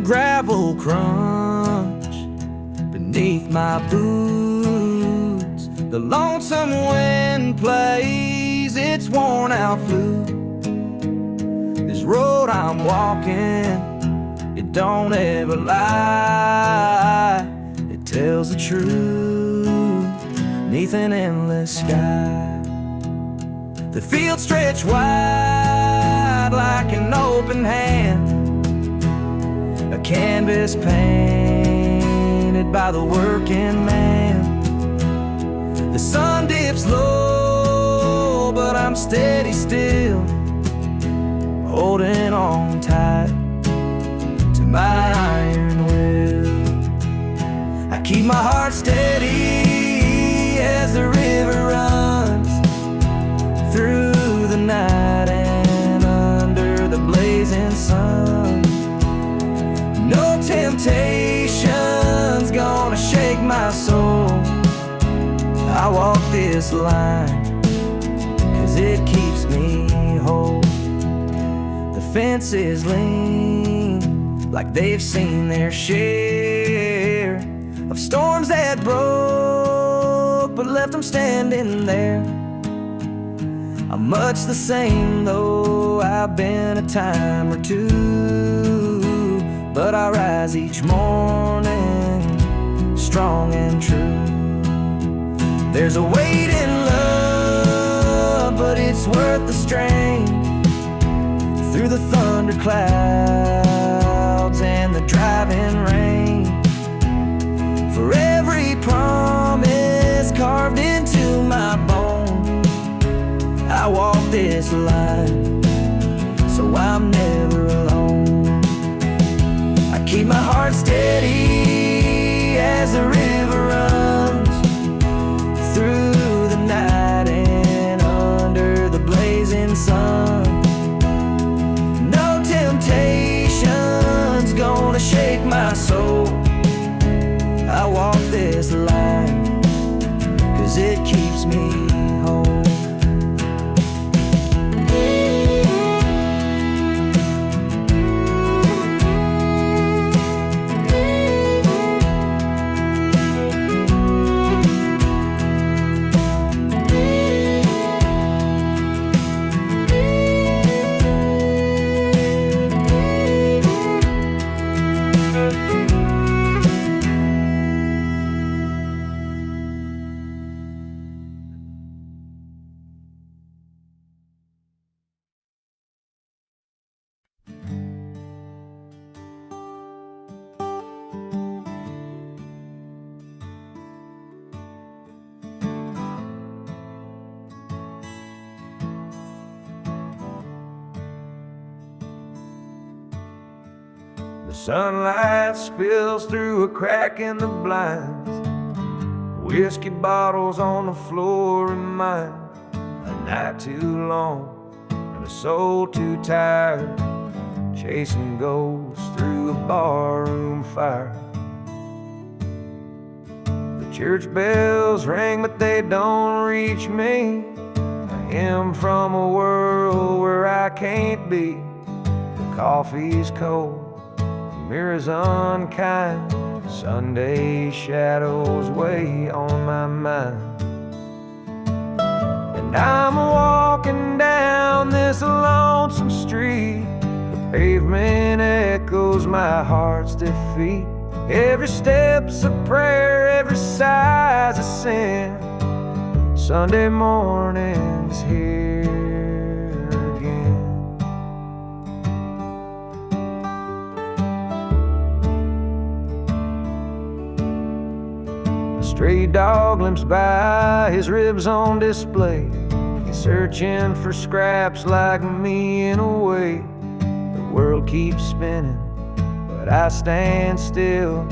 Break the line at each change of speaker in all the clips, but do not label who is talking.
gravel crunch beneath my boots. The lonesome wind plays its worn out flute. This road I'm walking, it don't ever lie. It tells the truth neath an endless sky. The fields stretch wide like an open hand, a canvas painted by the working man. The sun dips low, but I'm steady still, holding on tight to my iron will. I keep my heart steady as the river runs through the night and under the blazing sun. No temptation's gonna shake my soul. I walk this line 'cause it keeps me whole. The fences lean like they've seen their share of storms that broke but left them standing there. I'm much the same though I've been a time or two, but I rise each morning strong and true. There's a weight in love, but it's worth the strain. Through the thunder clouds and the driving rain, for every promise carved into my bone, I walk this line so I'm never alone. I keep my heart steady as the river runs through the night and under the blazing sun. No temptation's gonna shake my soul. I walk this line 'cause it keeps me whole. The sunlight spills through a crack in the blinds. Whiskey bottles on the floor remind a night too long and a soul too tired, chasing ghosts through a barroom fire. The church bells ring but they don't reach me. A hymn from a world where I can't be. The coffee's cold, mirrors unkind, Sunday shadows weigh on my mind. And I'm walking down this lonesome street. The pavement echoes my heart's defeat. Every step's a prayer, every sigh's a sin. Sunday morning's here again. Stray dog limps by, his ribs on display. He's searching for scraps like me in a way. The world keeps spinning, but I stand still,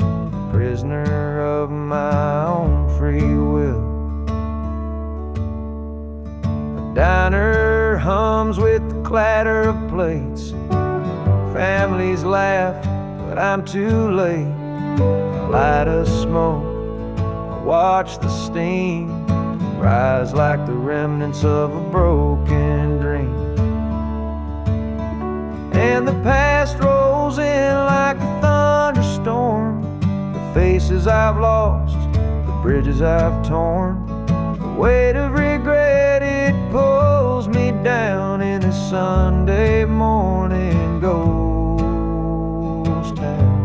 prisoner of my own free will. The diner hums with the clatter of plates. Families laugh, but I'm too late. A light of smoke, watch the steam rise like the remnants of a broken dream. And the past rolls in like a thunder storm, the faces I've lost, the bridges I've torn. The weight of regret, it pulls me down in a Sunday morning ghost town.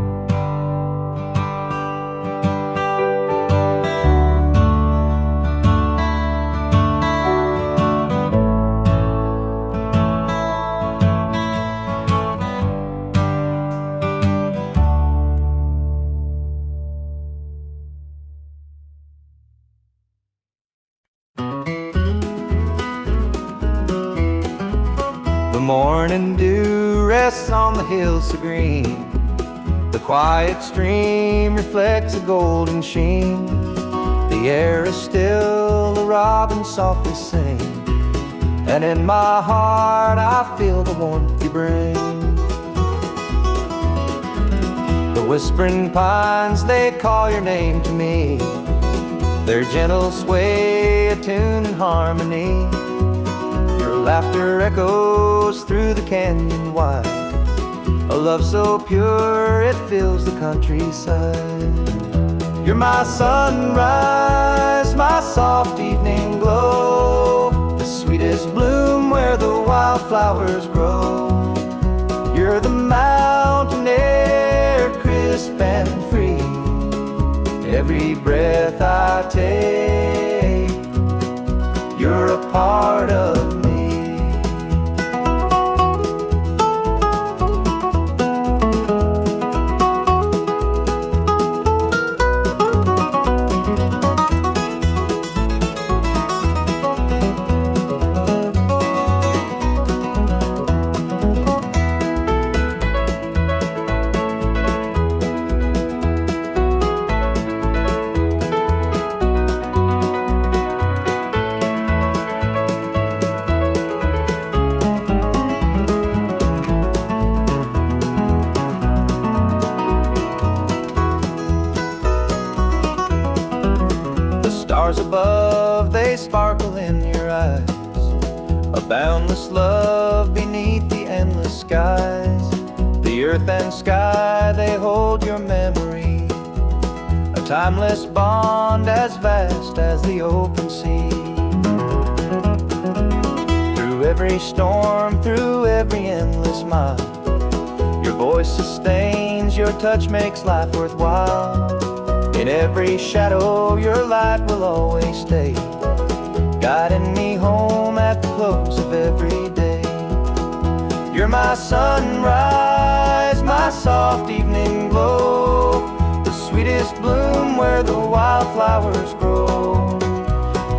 The morning dew rests on the hills so green. The quiet stream reflects a golden sheen. The air is still, the robins softly sing, and in my heart I feel the warmth you bring. The whispering pines, they call your name to me. Their gentle sway, a tune in harmony. Your laughter echoes through the canyon wide, a love so pure it fills the countryside. You're my sunrise, my soft evening glow, the sweetest bloom where the wildflowers grow. You're the mountain air, crisp and free. Every breath I take, you're a part of me. Stars above, they sparkle in your eyes, a boundless love beneath the endless skies. The earth and sky, they hold your memory, a timeless bond as vast as the open sea. Through every storm, through every endless mile, your voice sustains, your touch makes life worthwhile. In every shadow, your light will always stay, guiding me home at the close of every day. You're my sunrise, my soft evening glow, the sweetest bloom where the wildflowers grow.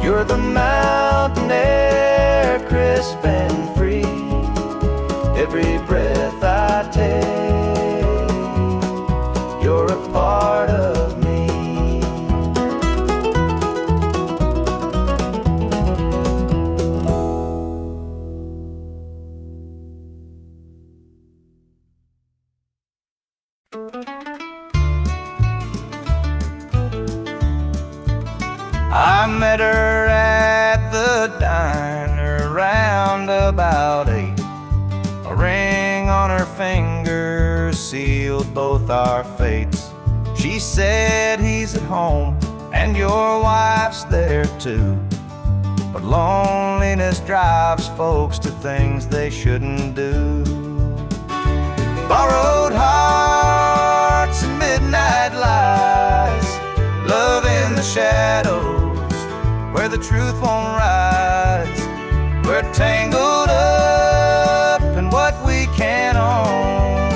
You're the mountain air, crisp and free. Every breath I take, you're a part of me. I met her at the diner round about 8. A ring on her finger sealed both our fates. She said he's at home and your wife's there too, but loneliness drives folks to things they shouldn't do. Borrowed hearts and midnight lies, love in the shadows where the truth won't rise. We're tangled up in what we can't own,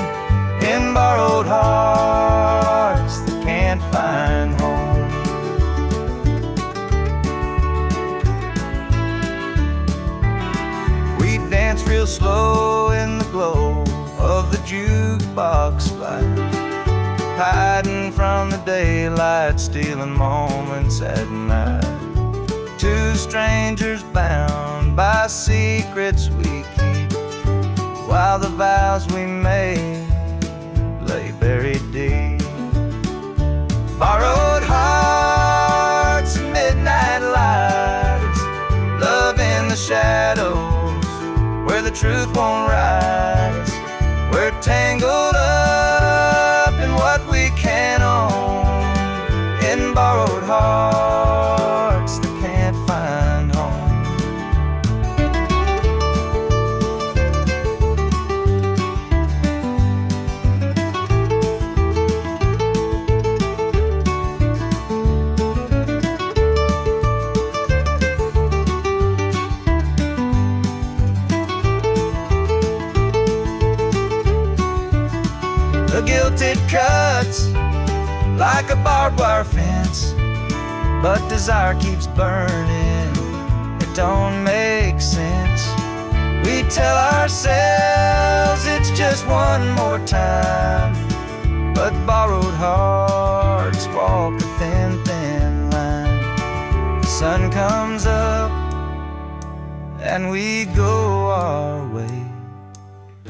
in borrowed hearts that can't find home. We dance real slow in the glow of the jukebox light, hiding from the daylight, stealing moments at night. Two strangers bound by secrets we keep, while the vows we made lay buried deep. Borrowed hearts and midnight lights, love in the shadows where the truth won't rise. We're tangled up in what we can't and borrowed hearts that can't find home. The guilt it cuts like a barbed wire fence, but desire keeps burning, it don't make sense. We tell ourselves it's just one more time, but borrowed hearts walk a thin, thin line. The sun comes up and we go our way,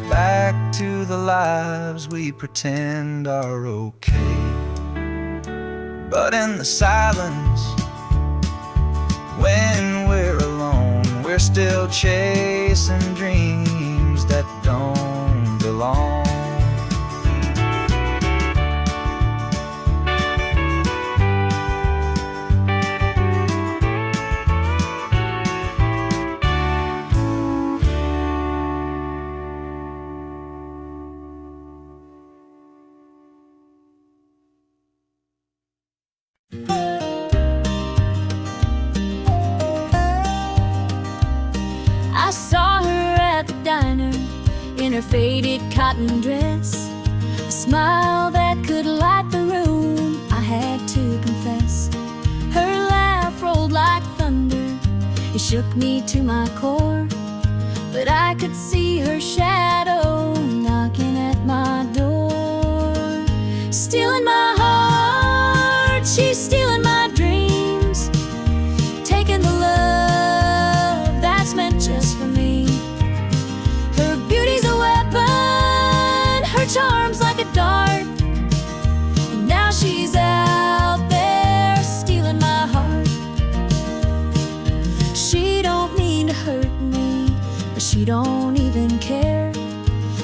back to the lives we pretend are okay. But in the silence, when we're alone, we're still chasing dreams that don't belong.
I saw her at the diner in her faded cotton dress, a smile that could light the room, I had to confess. Her laugh rolled like thunder, it shook me to my core, but I could see her shadow knocking at my door. Stealing my heart, she's stealing my dreams, taking the love that's meant just for me. Her beauty's a weapon, her charm's like a dart, and now she's out there stealing my heart. She don't mean to hurt me, but she don't even care.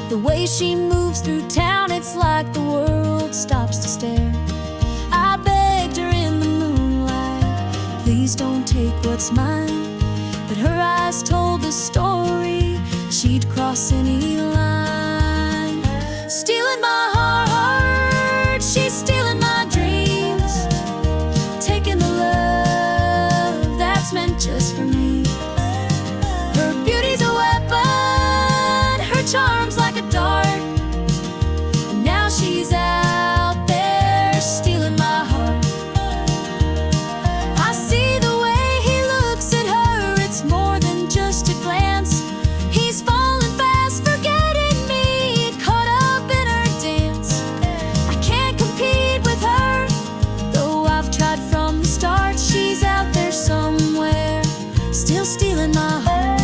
The way she moves through town, it's like the world stops to stare. I begged her in the moonlight, please don't take what's mine, but her eyes told the story, she'd cross any line. Stealing my heart, she's stealing my dreams, taking the love that's meant just for me. Her beauty's a weapon, her charm's like a dart, and now she's out there stealing my heart. I see the way he looks at her, it's more than just a glance. He's falling fast, forgetting me, caught up in her dance. I can't compete with her, though I've tried from the start. She's out there somewhere, still stealing my heart.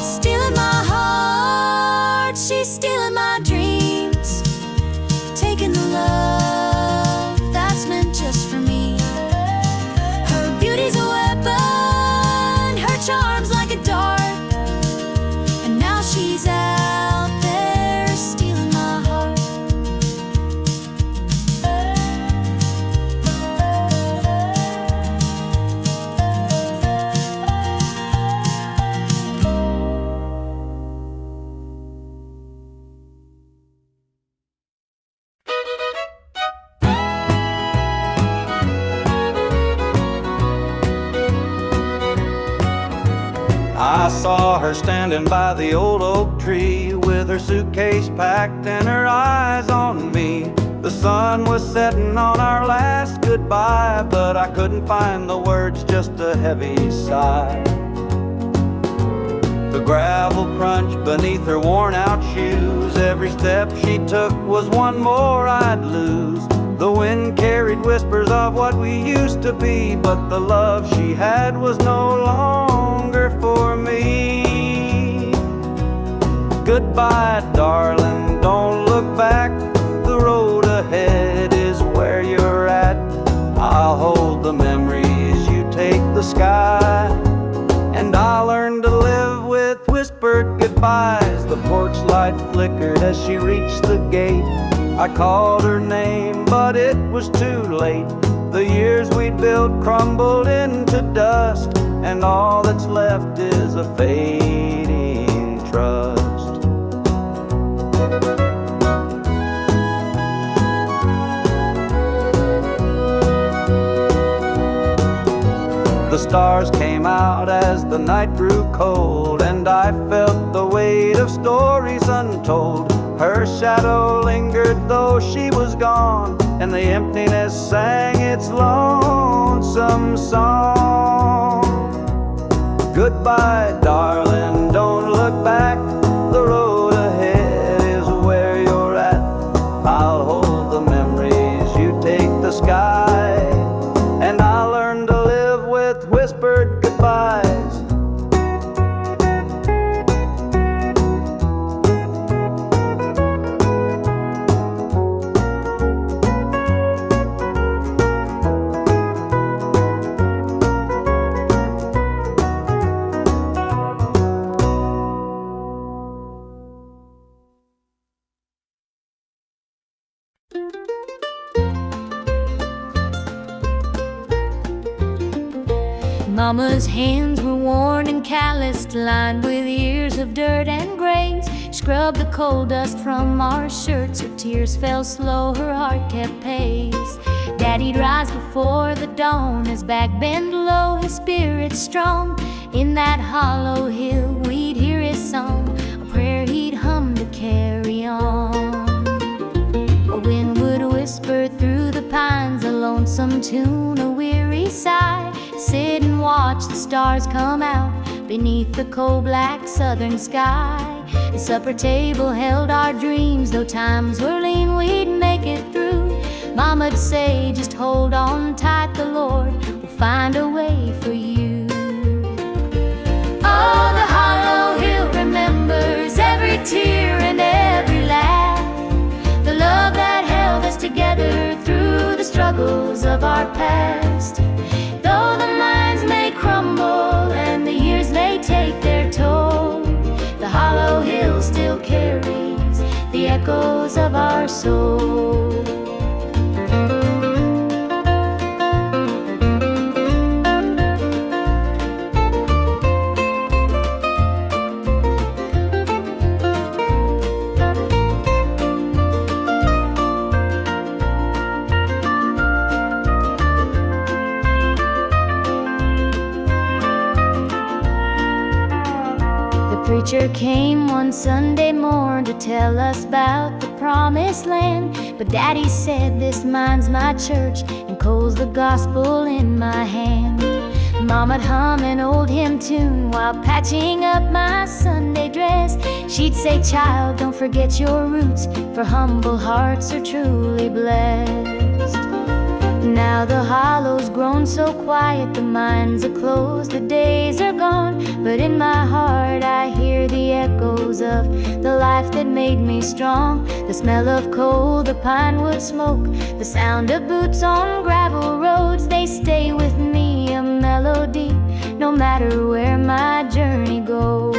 Stealing my heart, she's stealing my dreams, taking the love that's meant just for me. Her beauty's a weapon, her charm's like a dart, and now she's out there stealing my heart.
I saw her standing by the old oak tree with her suitcase packed and her eyes on me. The sun was setting on our last goodbye, but I couldn't find the words, just a heavy sigh. The gravel crunched beneath her worn out shoes, every step she took was one more I'd lose. The wind carried whispers of what we used to be, but the love she had was no longer for me. Goodbye, darling, don't look back. The road ahead is where you're at. I'll hold the memories, you take the sky, and
goodbyes. The porch light flickered as she reached the gate. I called her name, but it was too late. The years we'd built crumbled into dust, and all that's left is a fading trust. The stars came out as the night grew cold, and I felt the weight of stories untold. Her shadow lingered though she was gone, and the emptiness sang its lonesome song. Goodbye, darling, don't look back. The road ahead is where you're at. I'll hold the memories, you take the sky, and I'll learn to live with whispered goodbyes.
Mama's hands were worn and calloused, lined with years of dirt and grains. Scrubbed the coal dust from our shirts, her tears fell slow, her heart kept pace. Daddy'd rise before the dawn, his back bent low, his spirit strong. In that hollow hill we'd hear his song, a prayer he'd hum to carry on. A wind would whisper through the pines, a lonesome tune, a weary sigh. Sit and watch the stars come out beneath the coal-black southern sky. The supper table held our dreams, though times were lean, we'd make it through. Mama'd say, just hold on tight, the Lord will find a way for you. Oh, the hollow hill remembers every tear and every laugh, the love that held us together through the struggles of our past. Though the minds may crumble and the years may take their toll, the hollow hill still carries the echoes of our soul. Preacher came one Sunday morn to tell us about the promised land. But Daddy said, this mine's my church, and coal's the gospel in my hand. Mama'd hum an old hymn tune while patching up my Sunday dress. She'd say, child, don't forget your roots, for humble hearts are truly blessed. Now the hollow's grown so quiet, the mines are closed, the days are gone. But in my heart I hear the echoes of the life that made me strong. The smell of coal, the pine wood smoke, the sound of boots on gravel roads, they stay with me, a melody, no matter where my journey goes.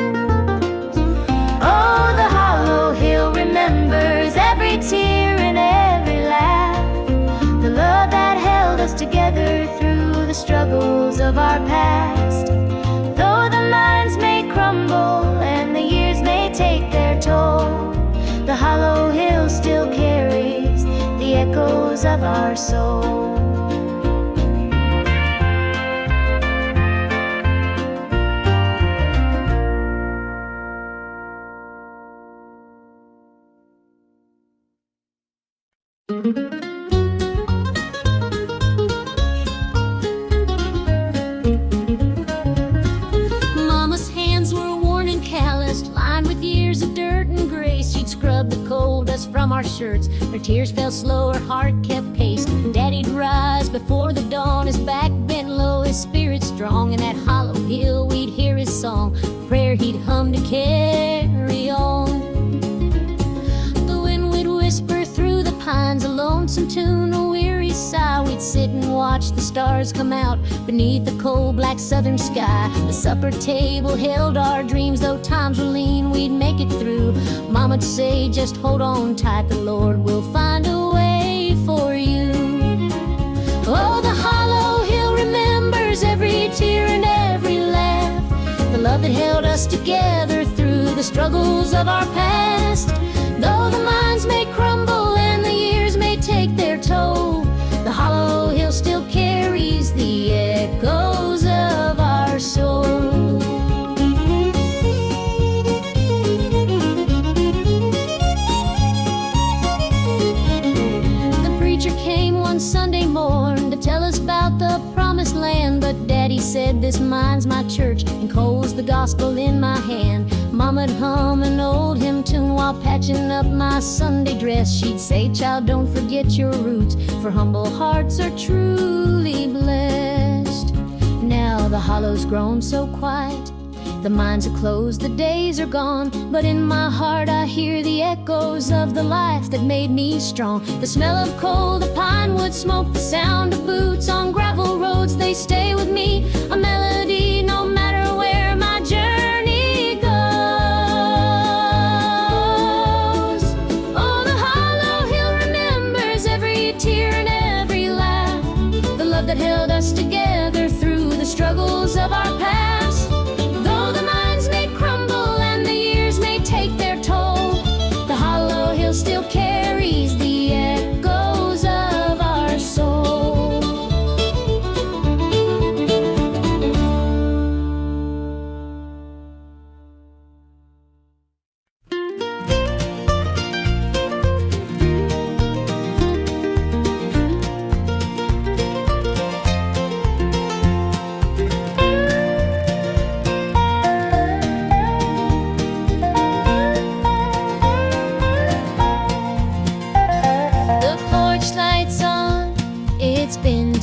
Oh, the hollow hill remembers every tear and every laugh, the love that held us together through the struggles of our past. Though the minds may crumble and the years may take their toll, the hollow hill still carries the echoes of our soul.
Mama's hands were worn and calloused, lined with years of dirt and grace. She'd scrub the coal dust from our shirts, her tears fell slow, her heart kept pace. Daddy'd rise before the dawn, his back bent low, his spirit strong. In that hollow hill we'd hear his song, a prayer he'd hum to carry on. The wind would whisper through the pines, a lonesome tune, a weary sigh. We'd sit and watched the stars come out beneath the cold black southern sky. The supper table held our dreams, though times were lean, we'd make it through. Mama'd say, just hold on tight, the Lord will find a way for you. Oh, the hollow hill remembers every tear and every laugh, the love that held us together through the struggles of our past. Though the minds may crumble and the years may take their toll, the hollow hill still carries the echoes of our soul. The preacher came one Sunday morn to tell us about the promised land, but Daddy said, this mine's my church and Cole's the gospel in my hand. Mama'd hum an old hymn tune while patching up my Sunday dress. She'd say, child, don't forget your roots, for humble hearts are truly blessed. Now the hollow's grown so quiet, the mines are closed, the days are gone, but in my heart I hear the echoes of the life that made me strong. The smell of coal, the pine wood smoke, the sound of boots on gravel roads, they stay with me, a melody no matter where my journey goes. Oh, the hollow hill remembers every tear and every laugh, the love that held us together through the struggles of our past. Though the minds may crumble and the years may take their toll, the hollow hill still carries the echoes of our soul.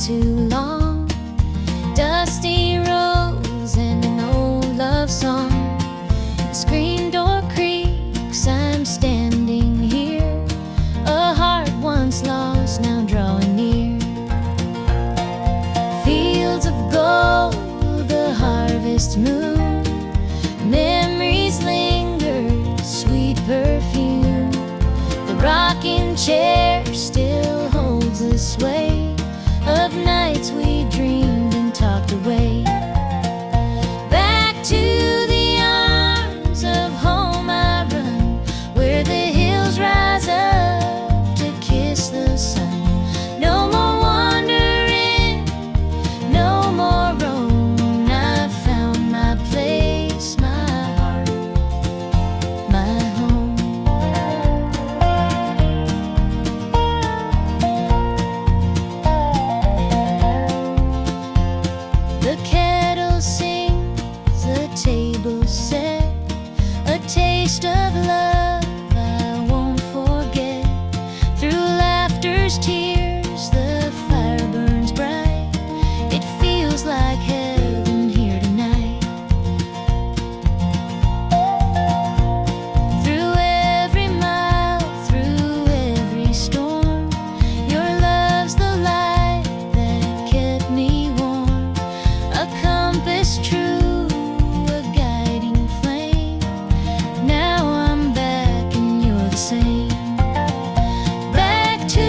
Too long, dusty roads and an old love song. The screen door creaks, I'm standing here, a heart once lost now drawing near. Fields of gold, the harvest moon, memories linger, sweet perfume. The rocking chair still holds the sway of nights we dreamed and talked away. Back to the arms of home I run, where the hills rise up to kiss the sun. No more wandering, no more roam, I found my place, my heart, my home. The kettle sings, the table set, a taste of love I won't forget. Through laughter's tears, the fire burns bright. It feels like heaven here tonight. Through every mile, through every storm, your love's the light that kept me warm. A compass true, a guiding flame. Now I'm back and you're the same. Back to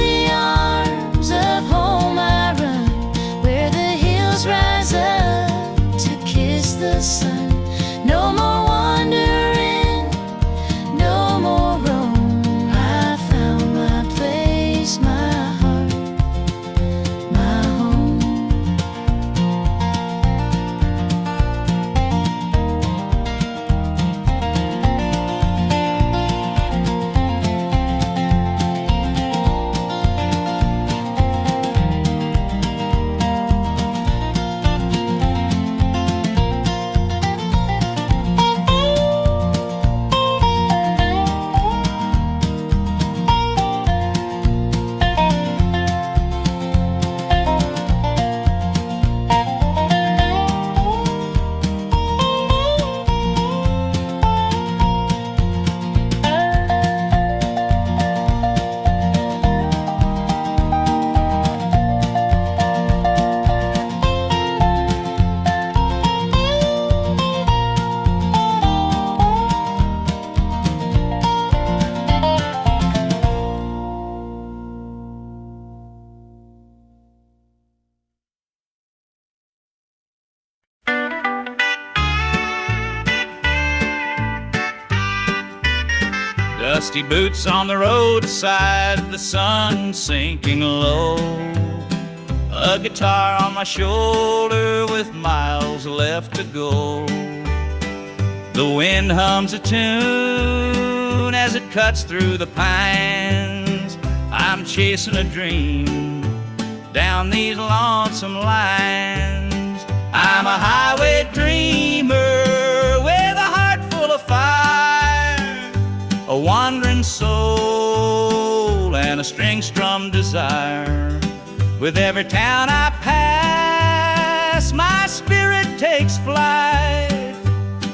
the arms of home I run, where the hills rise up to kiss the sun. No more wandering, no more roam, I found my place, my heart, my home.
Dusty boots on the roadside, the sun sinking low. A guitar on my shoulder with miles left to go. The wind hums a tune as it cuts through the pines. I'm chasing a dream down these lonesome lines. I'm a highway dreamer with a heart full of fire, a wandering soul and a string-strummed desire. With every town I pass, my spirit takes flight,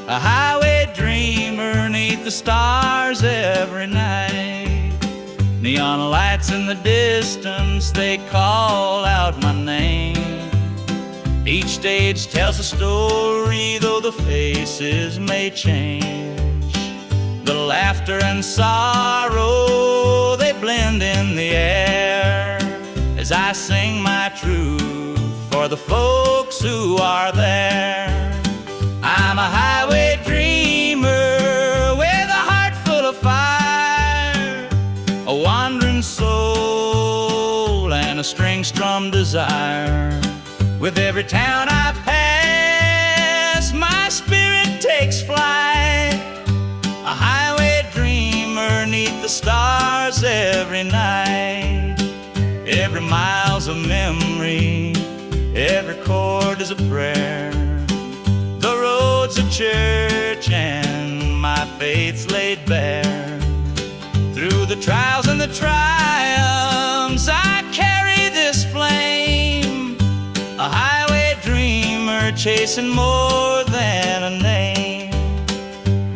a highway dreamer 'neath the stars every night. Neon lights in the distance, they call out my name. Each stage tells a story, though the faces may change. The laughter and sorrow, they blend in the air as I sing my truth for the folks who are there. I'm a highway dreamer with a heart full of fire, a wandering soul and a string-strummed desire. With every town I pass, my spirit takes flight, a highway dreamer 'neath the stars every night. Every mile's a memory, every chord is a prayer. The road's a church and my faith's laid bare. Through the trials and the triumphs, I carry this flame, a highway dreamer chasing more than a name.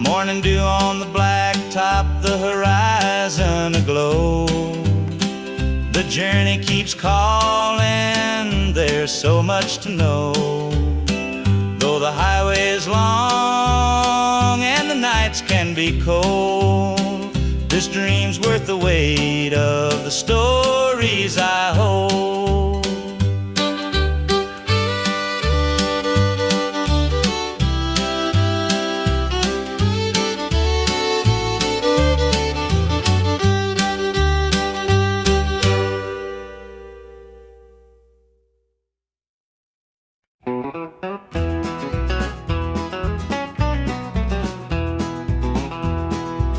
Morning dew on the blacktop, the horizon aglow. The journey keeps calling, there's so much to know. Though the highway is long and the nights can be cold, this dream's worth the weight of the stories I hold.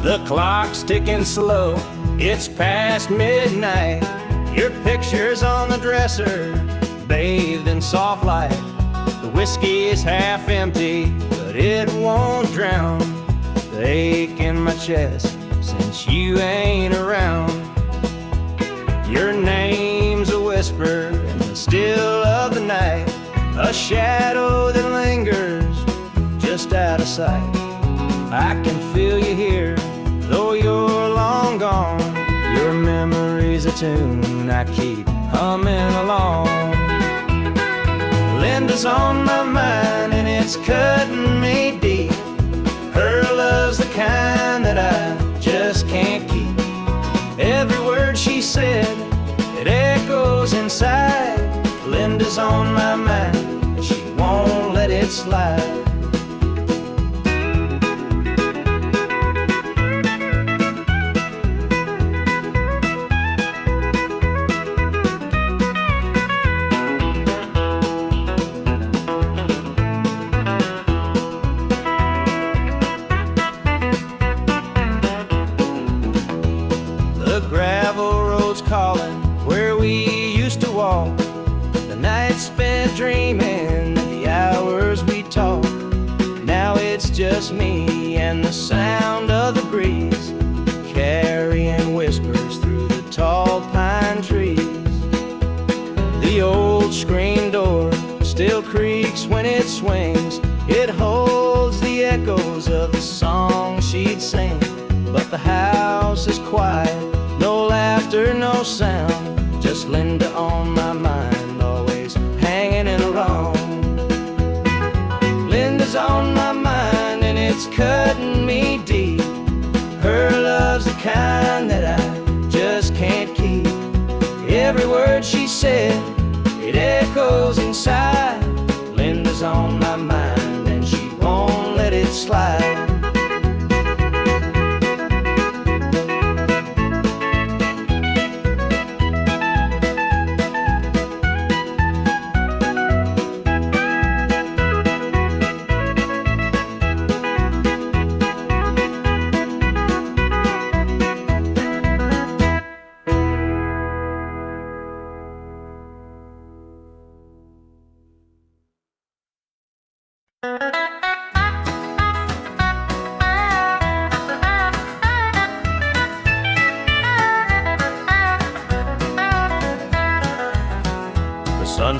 The clock's ticking slow, it's past midnight. Your picture's on the dresser, bathed in soft light. The whiskey is half empty, but it won't drown the ache in my chest since you ain't around. Your name's a whisper in the still of the night, a shadow that lingers just out of sight. I can feel you here, though you're long gone. Your memory's a tune I keep humming along. Linda's on my mind and it's cutting me deep. Her love's the kind that I just can't keep. Every word she said, it echoes inside. Linda's on my mind and she won't let it slide. Dreaming the hours we talk. Now it's just me and the sound of the breeze, carrying whispers through the tall pine trees. The old screen door still creaks when it swings. It holds the echoes of the song she'd sing. But the house is quiet, no laughter, no sound, just Linda on my mind, along. Linda's on my mind and it's cutting me deep. Her love's the kind that I just can't keep. Every word she said, it echoes inside. Linda's on my mind and she won't let it slide.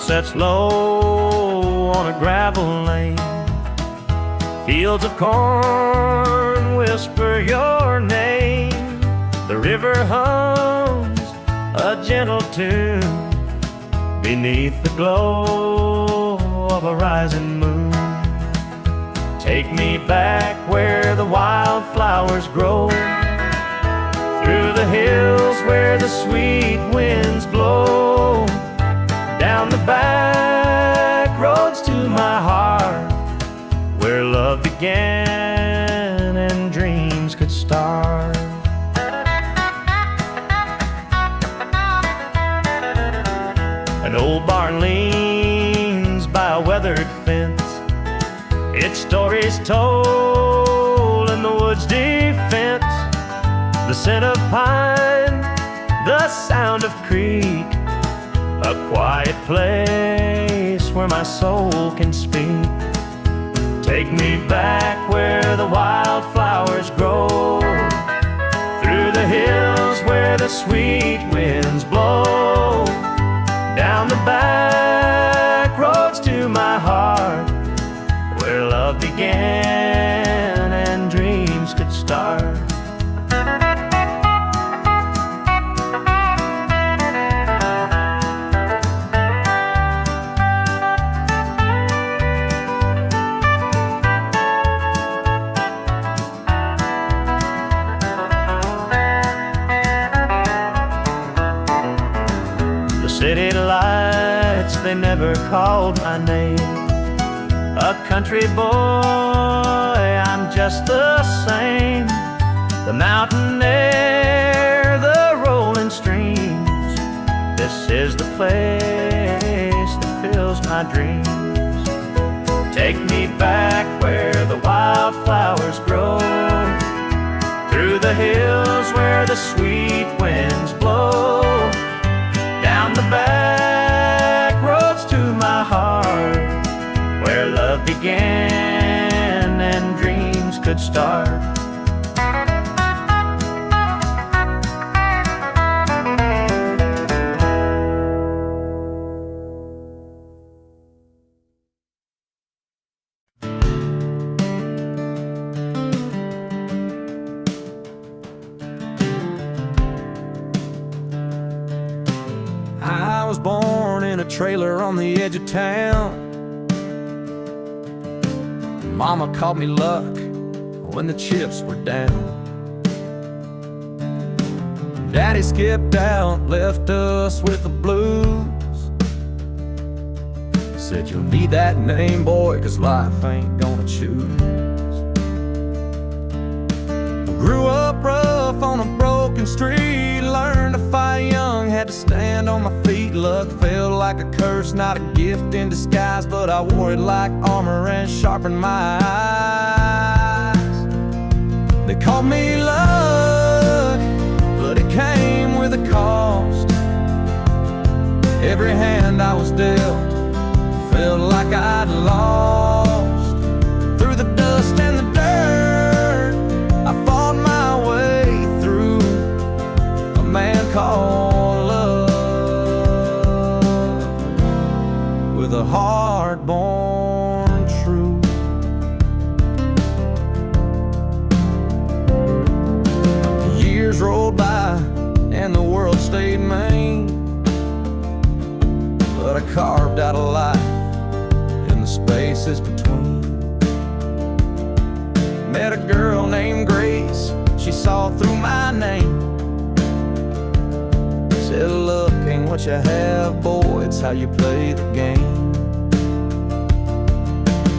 sets low on a gravel lane. Fields of corn whisper your name. The river hums a gentle tune beneath the glow of a rising moon. Take me back where the wildflowers grow, through the hills where the sweet winds blow, down the back roads to my heart, where love began and dreams could start. An old barn leans by a weathered fence, its story's told in the woods' defense. The scent of pine, the sound of creek, a quiet place where my soul can speak. Take me back where the wildflowers grow, through the hills where the sweet winds blow, down the back roads to my heart, where love began and dreams could start. City lights, they never called my name. A country boy, I'm just the same. The mountain air, the rolling streams, this is the place that fills my dreams. Take me back where the wildflowers grow, through the hills where the sweet winds blow, down the back roads to my heart, where love began and dreams could start. I was born in a trailer on the edge of town. Mama called me luck when the chips were down. Daddy skipped out, left us with the blues. Said you'll need that name, boy, 'cause life ain't gonna choose. Grew up rough on a broken street, learned to fight young, had to stand on my feet. Luck felt like a curse, not a gift in disguise, but I wore it like armor and sharpened my eyes. They called me luck, but it came with a cost. Every hand I was dealt felt like I'd lost. Through the dust and the dirt, I fought my way through a man called love, with a heart born true. Years rolled by and the world stayed mean, but I carved out a life in the spaces between. Met a girl named Grace, she saw through my name. Said, look, ain't what you have, boy, it's how you play the game.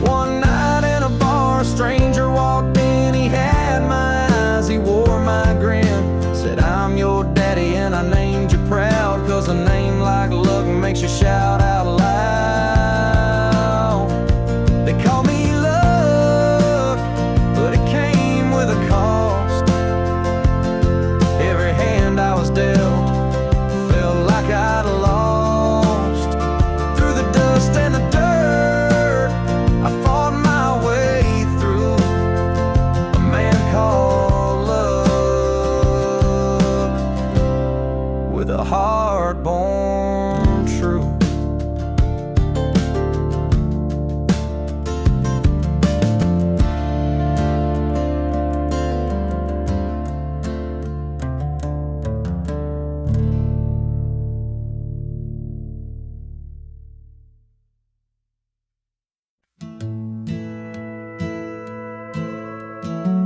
One night in a bar, a stranger walked in, he had my eyes, he wore my grin. Said, I'm your daddy and I named you proud, 'cause a name like luck makes you shout out loud. They call me luck, but it came with a cost. Every hand I was dealt felt like I'd lost. Through the dust and the dirt, I fought my way through a man called love, with a heart born true.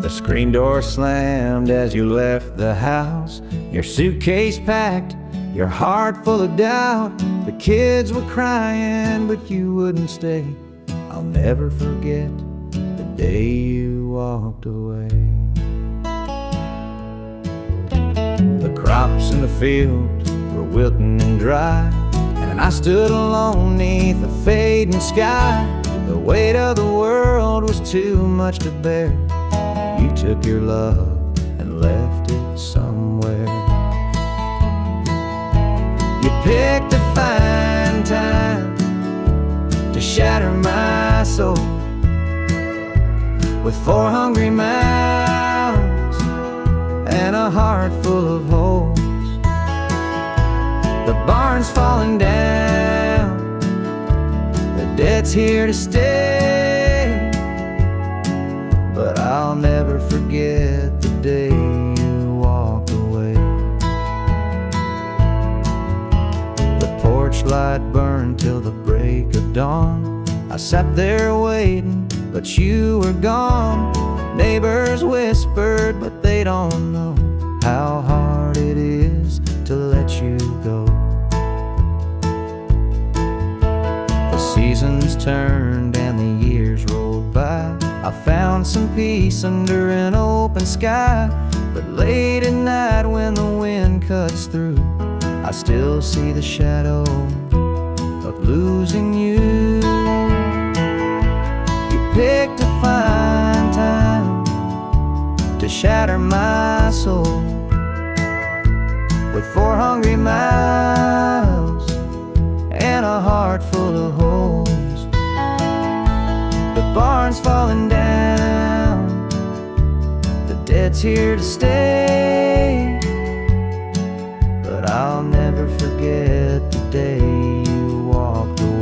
The screen door slammed as you left the house, your suitcase packed, your heart full of doubt. The kids were crying, but you wouldn't stay. I'll never forget the day you walked away. The crops in the field were wilting and dry, and I stood alone neath the fading sky. The weight of the world was too much to bear. You took your love and left it somewhere. You picked a fine time to shatter my soul with 4 hungry mouths and a heart full of holes. The barn's falling down, the debt's here to stay, but I'll never forget the day you walked away. The porch light burned till the break of dawn. I sat there waiting, but you were gone. Neighbors whispered, but they don't know how hard it is to let you go. The seasons turned and the years rolled by. I found some peace under an open sky, but late at night when the wind cuts through, I still see the shadow of losing you. You picked a fine time to shatter my soul with 4 hungry mouths and a heart full of holes. The barn's falling down, the debt's here to stay, but I'll never forget the day you walked away.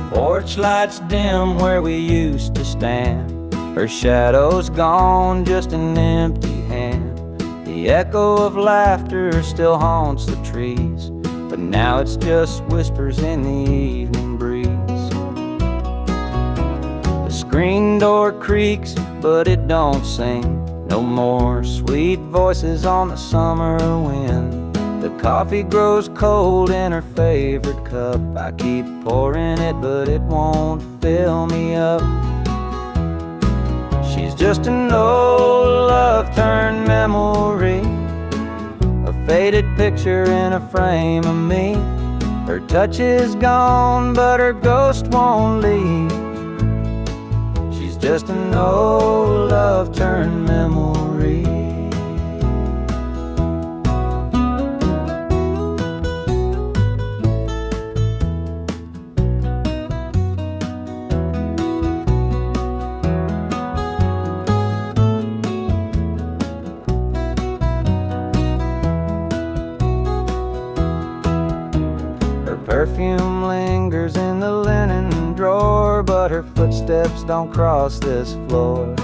Porch lights dim where we used to stand. Her shadow's gone, just an empty hand. The echo of laughter still haunts the trees, but now it's just whispers in the evening breeze. The screen door creaks, but it don't sing. No more sweet voices on the summer wind. The coffee grows cold in her favorite cup. I keep pouring it, but it won't fill me up. She's just an old love-turned memory, a faded picture in a frame of me. Her touch is gone, but her ghost won't leave. She's just an old love-turned memory. Perfume lingers in the linen drawer, but her footsteps don't cross this floor.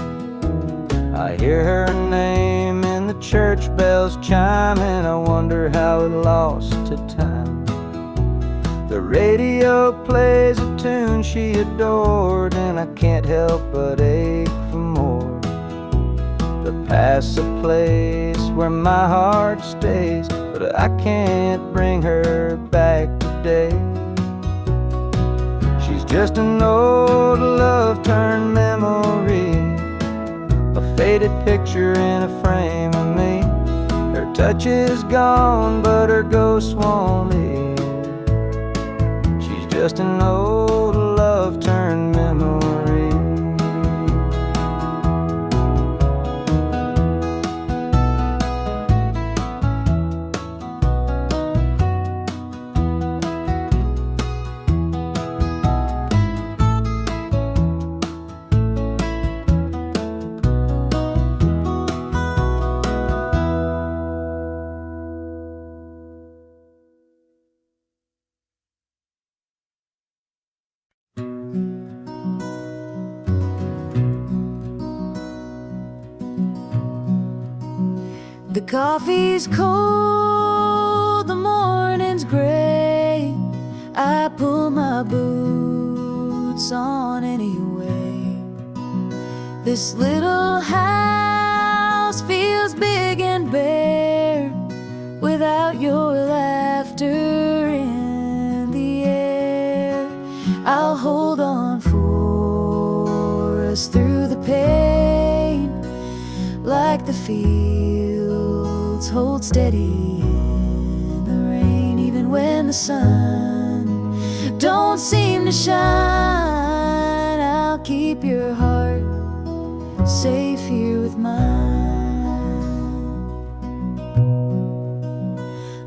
I hear her name in the church bells chiming. I wonder how it lost to time. The radio plays a tune she adored, and I can't help but ache for more. The past's a place where my heart stays, but I can't bring her back today. She's just an old love-turned memory, a faded picture in a frame of me. Her touch is gone, but her ghost won't leave. She's just an old love-turned memory.
The coffee's cold, the morning's gray. I pull my boots on anyway. This little house feels big and bare without your laughter in the air. I'll hold on for us through the pain, like the fields hold steady in the rain. Even when the sun don't seem to shine, I'll keep your heart safe here with mine.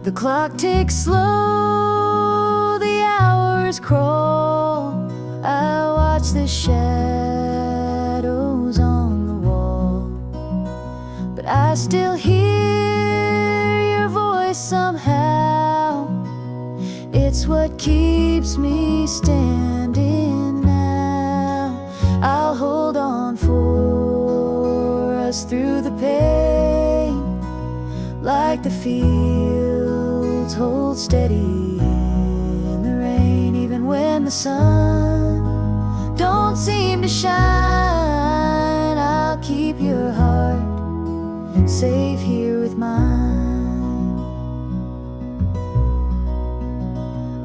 The clock ticks slow, the hours crawl. I watch the shadows on the wall, but I still hear your voice somehow. It's what keeps me standing now. I'll hold on for us through the pain, like the fields hold steady in the rain. Even when the sun don't seem to shine, I'll keep your heart safe here with mine.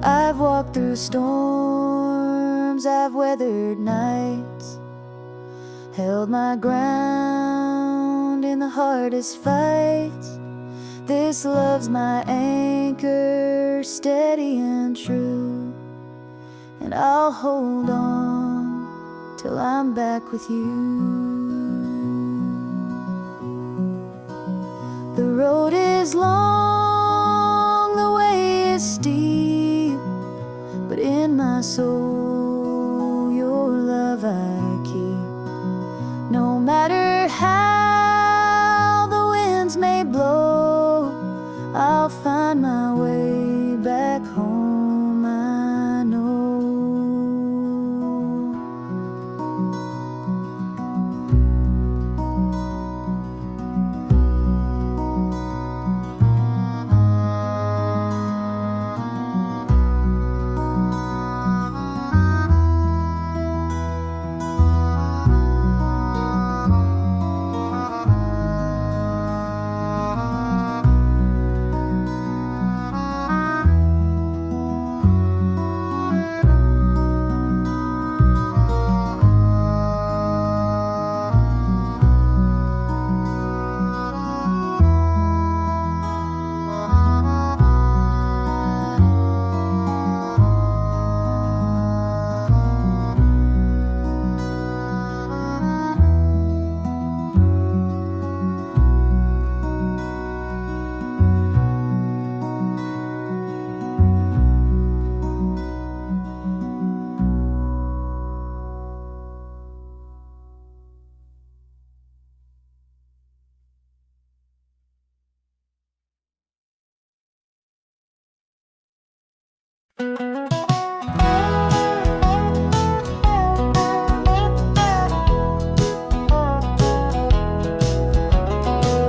I've walked through storms, I've weathered nights, held my ground in the hardest fights. This love's my anchor, steady and true, and I'll hold on till I'm back with you. The road is long, the way is steep, but in my soul your love I keep. No matter how the winds may blow, I'll find my way back home, I know.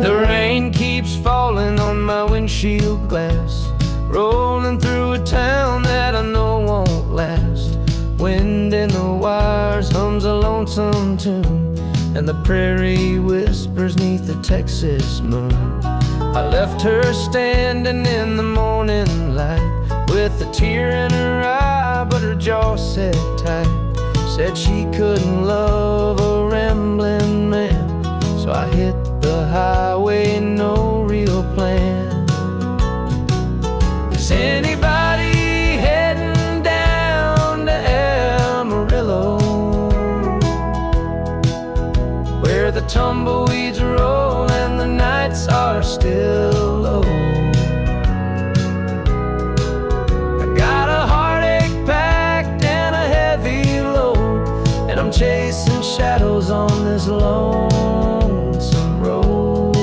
The rain keeps falling on my windshield glass, rolling through a town that I know won't last. Wind in the wires hums a lonesome tune, and the prairie whispers neath the Texas moon. I left her standing in the morning light, with a tear in her eye, but her jaw set tight. Said she couldn't love a rambling man, so I hit the highway, no real plan. Is anybody heading down to Amarillo, where the tumbleweeds roll and the nights are still low? I got a heartache packed and a heavy load, and I'm chasing shadows on this lonesome road.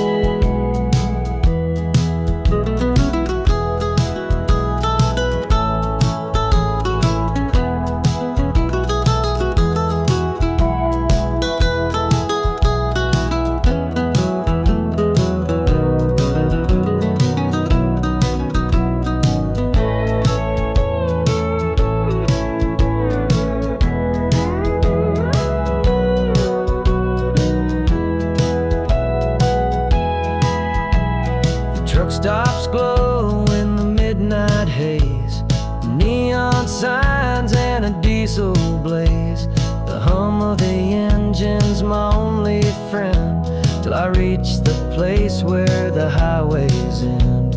reached the place where the highways end.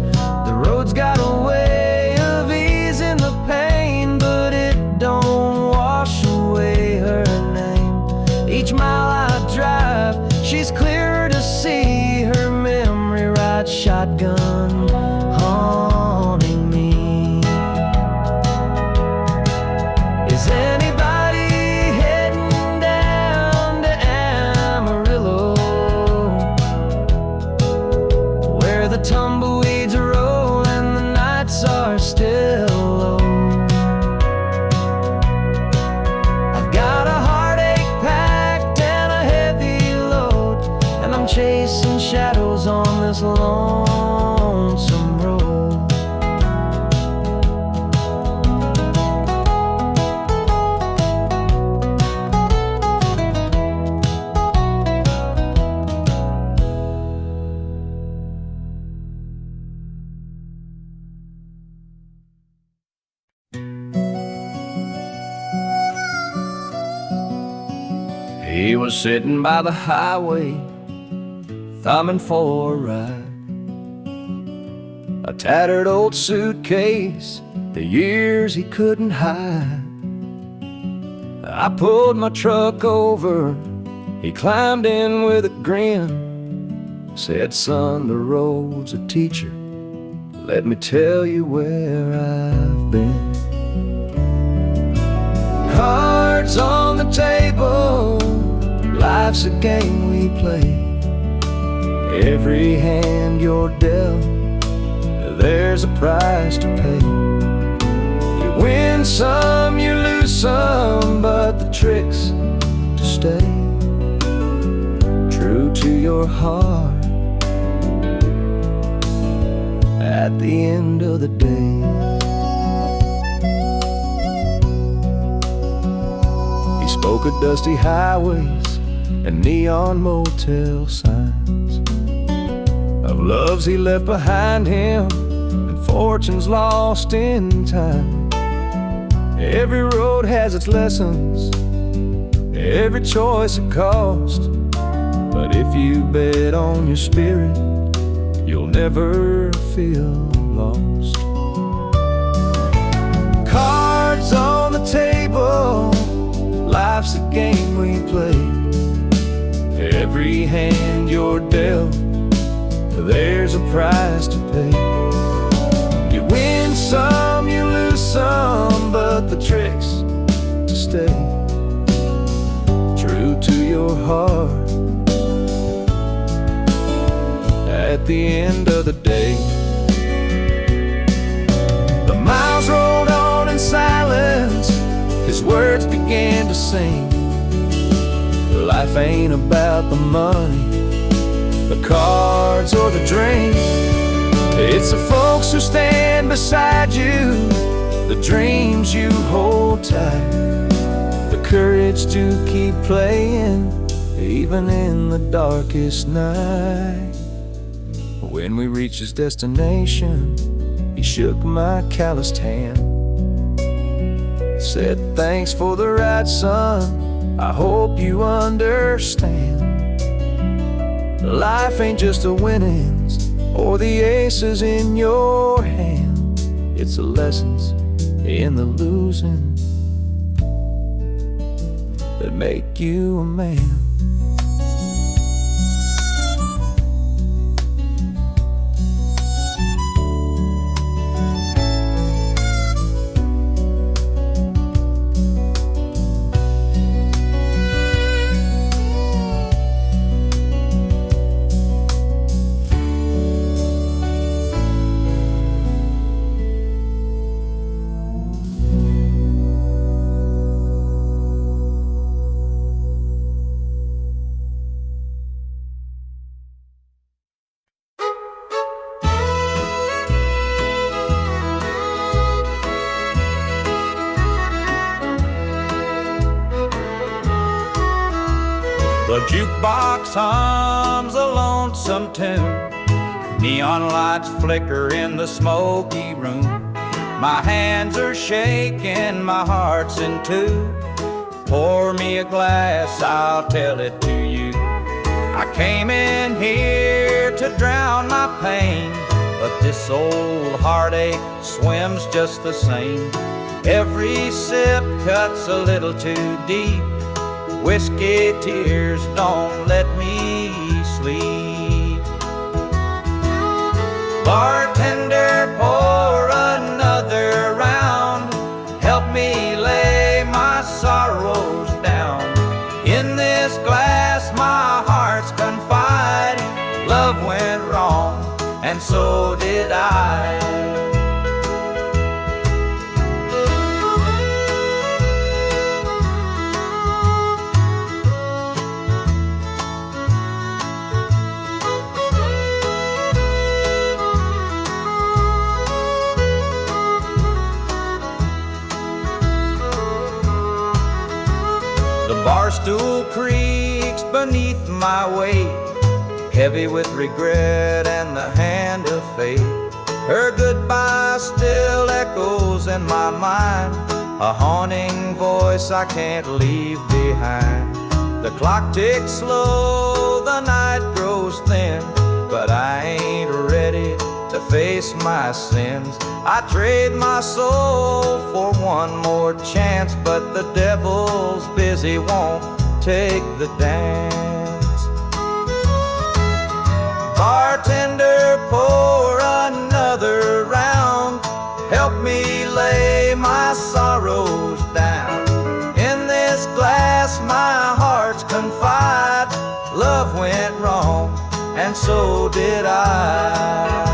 The road's got a way of easing the pain, but it don't wash away her name. Each mile I drive, she's clearer to see. Her memory rides shotgun, haunting me. Is anybody heading down to Amarillo, where the tumbleweeds roll and the nights are still low? I've got a heartache packed and a heavy load, and I'm chasing shadows on this lonesome road. He was sitting by the highway, thumbing for a ride. A tattered old suitcase, the years he couldn't hide. I pulled my truck over, he climbed in with a grin. Said, son, the road's a teacher, let me tell you where I've been. Cards on the table, life's a game we play. Every hand you're dealt, there's a price to pay. You win some, you lose some, but the trick's to stay true to your heart at the end of the day. He spoke of dusty highways and neon motel signs, of loves he left behind him and fortunes lost in time. Every road has its lessons, every choice a cost, but if you bet on your spirit, you'll never feel lost. Cards on the table, life's a game we play. Every hand you're dealt, there's a price to pay. You win some, you lose some, but the trick's to stay true to your heart at the end of the day. The miles rolled on in silence, his words began to sing. Life ain't about the money, the cards or the drink. It's the folks who stand beside you, the dreams you hold tight, the courage to keep playing even in the darkest night. When we reached his destination, he shook my calloused hand, said, thanks for the ride, son, I hope you understand. Life ain't just the winnings or the aces in your hand, it's the lessons in the losing that make you a man.
The jukebox hums a lonesome tune, neon lights flicker in the smoky room. My hands are shaking, my heart's in two. Pour me a glass, I'll tell it to you.
I came in here to drown my pain, but this old heartache swims just the same. Every sip cuts a little too deep. Whiskey tears don't let me sleep. Bartender, pour another round. Help me lay my sorrows down. In this glass my heart's confide. Love went wrong, and so did I. Barstool creaks beneath my weight, heavy with regret and the hand of fate. Her goodbye still echoes in my mind, a haunting voice I can't leave behind. The clock ticks slow, the night grows thin, but I ain't ready to face my sins. I trade my soul for one more chance, but the devil's busy, won't take the dance. Bartender, pour another round. Help me lay my sorrows down. In this glass my heart's confide. Love went wrong, and so did I.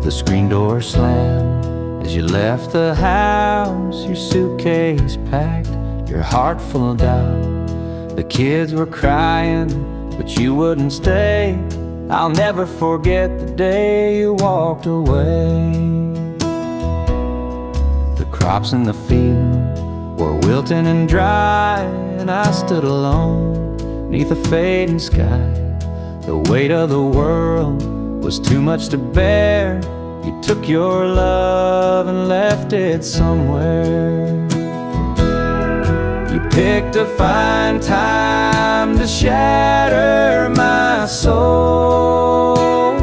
The screen door slammed as you left the house, your suitcase packed, your heart full of doubt. The kids were crying, but you wouldn't stay. I'll never forget the day you walked away. The crops in the field were wilting and dry, and I stood alone neath a fading sky. The weight of the world was too much to bear. You took your love and left it somewhere. You picked a fine time to shatter my soul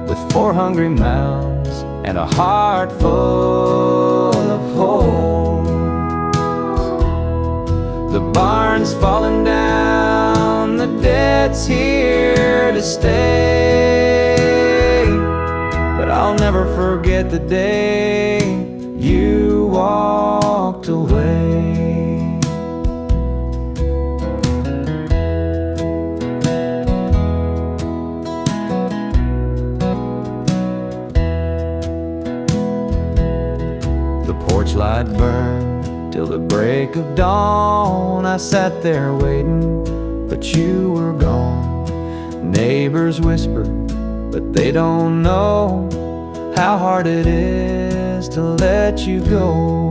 with 4 hungry mouths and a heart full of holes. The barn's falling down, the debt's here to stay, but I'll never forget the day you walked away. The porch light burned till the break of dawn. I sat there waiting, but you were gone. Neighbors whispered, but they don't know how hard it is to let you go.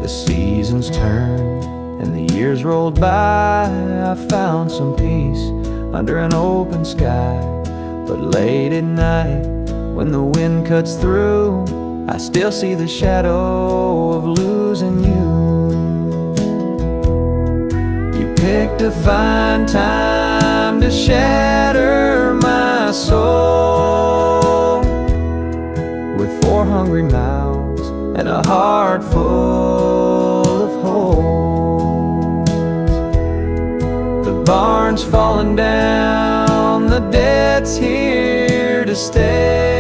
The seasons turned and the years rolled by. I found some peace under an open sky, but late at night when the wind cuts through, I still see the shadow of losing you. You picked a fine time to shatter my soul with 4 hungry mouths and a heart full of holes. The barn's falling down, the debt's here to stay,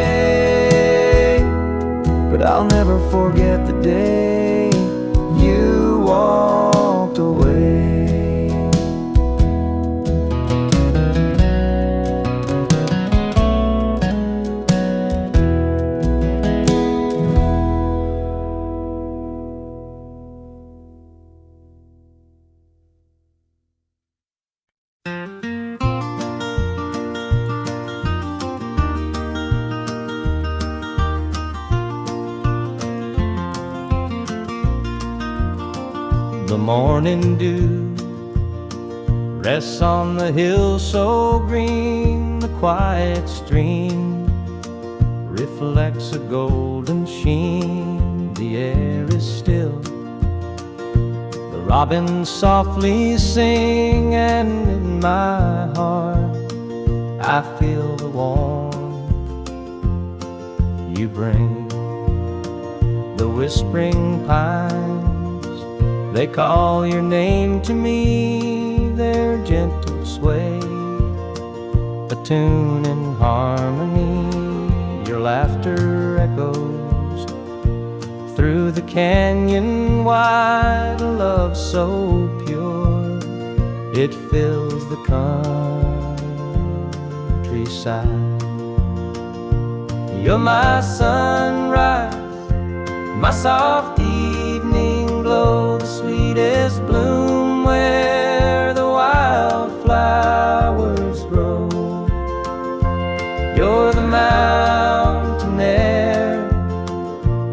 but I'll never forget the day you walked away. The morning dew rests on the hill so green. The quiet stream reflects a golden sheen. The air is still, the robins softly sing, and in my heart I feel the warmth you bring. The whispering pines, they call your name to me. Their gentle sway, a tune in harmony. Your laughter echoes through the canyon wide. A love so pure, it fills the countryside. You're my sunrise, my soft evening glow, the sweetest bloom where the wildflowers grow. You're the mountain air,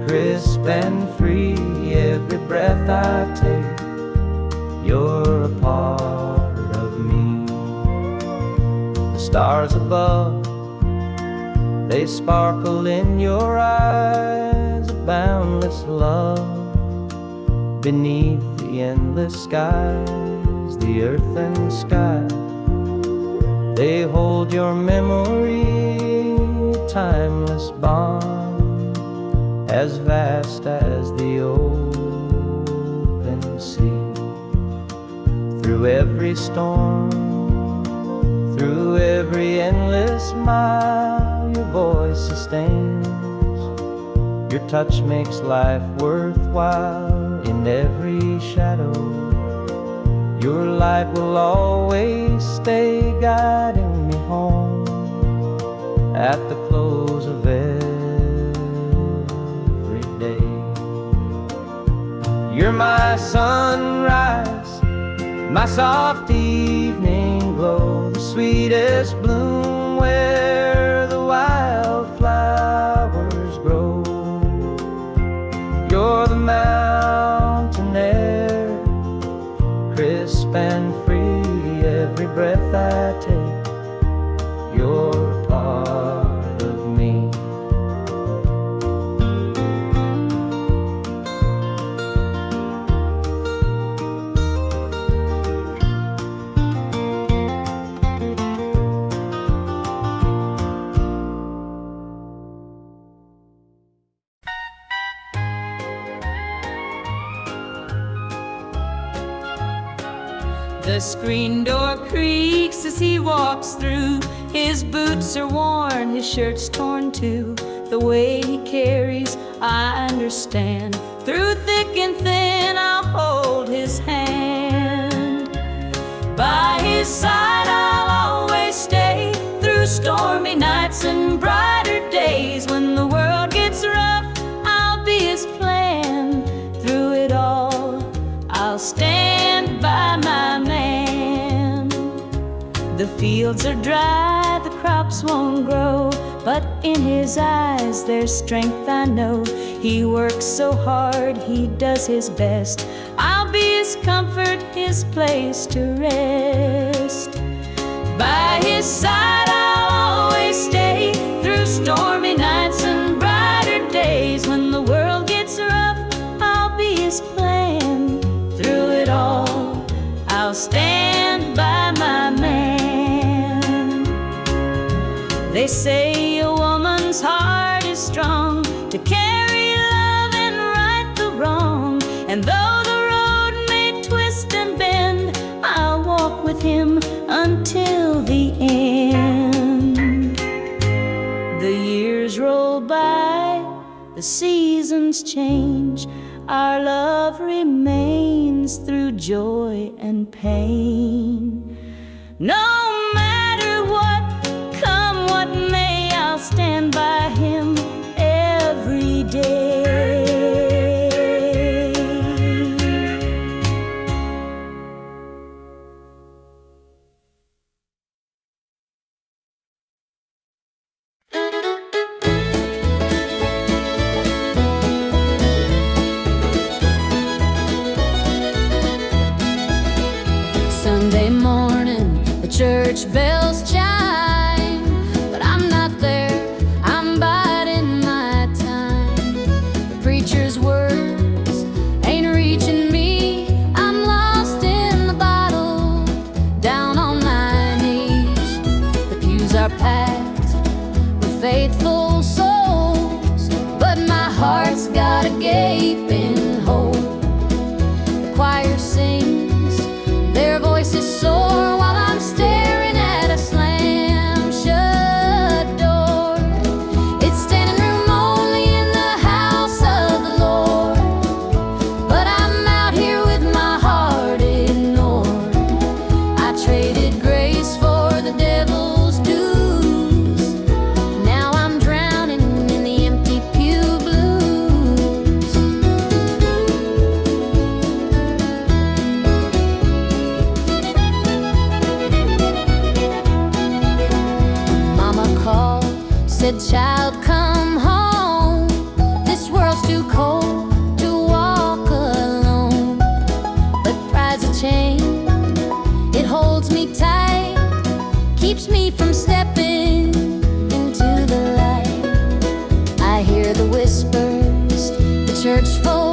crisp and free. Every breath I take, you're a part of me. The stars above, they sparkle in your eyes. A boundless love beneath the endless skies. The earth and sky, they hold your memory. A timeless bond, as vast as the open sea. Through every storm, through every endless mile, your voice sustains. Your touch makes life worthwhile. In every shadow, your light will always stay, guiding me home at the close of every day. You're my sunrise, my soft evening glow, the sweetest bloom where the wildflowers grow. You're the mountain air, crisp and free. Every breath I take, you're a part of me.
The screen door creaks as he walks through. His boots are worn, his shirt's torn too. The way he carries, I understand. Through thick and thin, I'll hold his hand. By his side, I'll always stay. Through stormy nights and brighter days. When the world gets rough, I'll be his plan. Through it all, I'll stand by my man. The fields are dry, the crops won't grow, but in his eyes there's strength, I know. He works so hard, he does his best. I'll be his comfort, his place to rest. By his side I'll always stay. Through stormy nights and brighter days. When the world gets rough, I'll be his plan. Through it all, I'll stand by my man. They say a woman's heart is strong to carry love and right the wrong. And though the road may twist and bend, I'll walk with him until the end. The years roll by, the seasons change. Our love remains through joy and pain. No matter what, come what may, I'll stand by him every day.
Sunday morning church bells chime, but I'm not there, I'm biding my time. The preacher's words ain't reaching me, I'm lost in the bottle, down on my knees. The pews are packed with faithful souls, but my heart's got a gaping hole. The choir sings, their voices soar, while I'm staring at a slam-shut door. It's standing room only in the house of the Lord, but I'm out here with my heart ignored. I traded grace for the devil's dues. Now I'm drowning in the empty pew blues. Mama called, said, "Child, come home. This world's too cold to walk alone." But pride's a chain, it holds me tight, keeps me from stepping into the light. I hear the whispers, the church folk